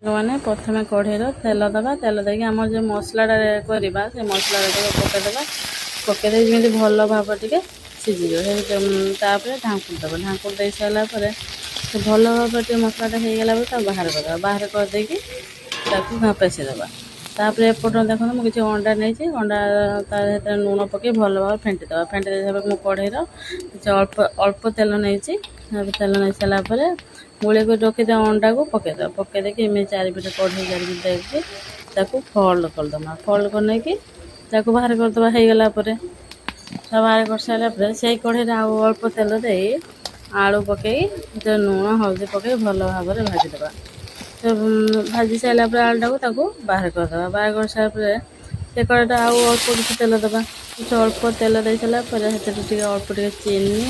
ମାନେ ପ୍ରଥମେ କଢ଼େଇର ତେଲ ଦେବା। ତେଲ ଦେଇକି ଆମର ଯେଉଁ ମସଲାଟା କରିବା ସେ ମସଲାଟା ଟିକେ ପକାଇଦେବା। ପକାଇ ଦେଇକି ଯେମିତି ଭଲ ଭାବ ଟିକେ ସିଝିଯିବ। ତାପରେ ଢାଙ୍କୁଣି ଦେବା। ଢାଙ୍କୁଣି ଦେଇ ସାରିଲା ପରେ ସେ ଭଲ ଭାବରେ ଟିକେ ମସଲାଟା ହେଇଗଲା ପରେ ତାକୁ ବାହାର କରିଦେବା। ବାହାର କରିଦେଇକି ତାକୁ ପେଷିଦେବା। ତାପରେ ଏପଟେ ଦେଖନ୍ତୁ ମୁଁ କିଛି ଅଣ୍ଡା ନେଇଛି। ଅଣ୍ଡା ତା ଭିତରେ ଲୁଣ ପକାଇ ଭଲ ଭାବରେ ଫେଣ୍ଟି ଦେବା। ଫେଣ୍ଟି ଦେଇ ସାରିଲା ପରେ ମୁଁ କଢ଼େଇର କିଛି ଅଳ୍ପ ତେଲ ନେଇଛି। ତେଲ ନେଇ ସାରିଲା ପରେ ଗୋଳେଇ କରି ରଖିଥିବା ଅଣ୍ଡାକୁ ପକାଇଦେବା। ପକାଇ ଦେଇକି ଏମିତି ଚାରିପଟେ କଢ଼େଇ ଚାରିପଟେ ଦେଇକି ତାକୁ ଫୋଲ୍ଡ କରିଦେବା। ଫୋଲ୍ଡ କରିନେଇକି ତାକୁ ବାହାର କରିଦେବା। ହେଇଗଲା ପରେ ତା ବାହାର କରିସାରିଲା ପରେ ସେଇ କଢ଼େଇରେ ଆଉ ଅଳ୍ପ ତେଲ ଦେଇ ଆଳୁ ପକାଇ ସେଥିରେ ଲୁଣ ହଳଦୀ ପକାଇ ଭଲ ଭାବରେ ଭାଜିଦେବା। ସେ ଭାଜି ସାରିଲା ପରେ ଆଳୁଟାକୁ ତାକୁ ବାହାର କରିଦେବା। ବାହାର କରିସାରିଲା ପରେ ସେ କଢ଼େଇଟା ଆଉ ଅଳ୍ପ କିଛି ତେଲ ଦେବା। କିଛି ଅଳ୍ପ ତେଲ ଦେଇ ସାରିଲା ପରେ ସେଥିରେ ଟିକେ ଅଳ୍ପ ଟିକେ ଚିନି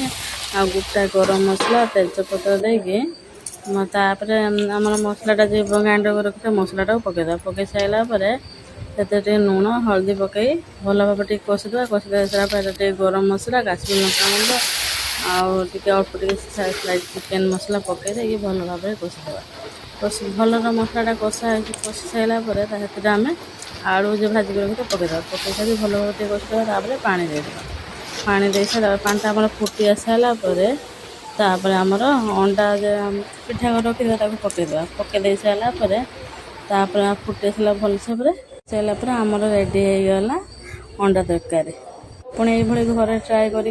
ଆଉ ଗୋଟା ଗରମ ମସଲା ତେଜପତ୍ର ଦେଇକି ତାପରେ ଆମର ମସଲାଟା ଯେ ଗ୍ରାଇଣ୍ଡର କରି ରଖିଥିବା ମସଲାଟାକୁ ପକାଇଦେବା। ପକାଇ ସାରିଲା ପରେ ସେଥିରେ ଟିକେ ଲୁଣ ହଳଦୀ ପକାଇ ଭଲ ଭାବରେ ଟିକେ କଷିଦେବା। କଷି ଦେଇ ସାରିଲା ପରେ ଟିକେ ଗରମ ମସଲା କାଶ୍ମୀର ଲଙ୍କା ଗୁଣ୍ଡ ଆଉ ଟିକେ ଅଳ୍ପ ଟିକେ ସ୍ଲାଇସ୍ ଚିକେନ୍ ମସଲା ପକାଇ ଦେଇକି ଭଲ ଭାବରେ କଷିଦେବା। ଭଲର ମସଲାଟା କଷି ସାରିଲା ପରେ ତା ସେଥିରେ ଆମେ ଆଳୁ ଯେଉଁ ଭାଜିକି ରଖିଥିବା ପକାଇଦେବା। ପକାଇ ସାରିକି ଭଲ ଭାବରେ ଟିକେ କଷିଦେବା। ତାପରେ ପାଣି ଦେଇଦେବା। ପାଣି ଦେଇ ସାରିଲା ପାଣିଟା ଆମର ଫୁଟି ଆସିଲା ପରେ ତାପରେ ଆମର ଅଣ୍ଡା ପିଠା କରି ରଖିଥିବା ତାକୁ ପକାଇଦେବା। ପକାଇ ଦେଇ ସାରିଲା ପରେ ତାପରେ ଫୁଟି ଆସିଲା ଭଲସେ ସାରିଲା ପରେ ଆମର ରେଡ଼ି ହେଇଗଲା ଅଣ୍ଡା ତରକାରୀ। ପୁଣି ଏଇଭଳି ଘରେ ଟ୍ରାଏ କରି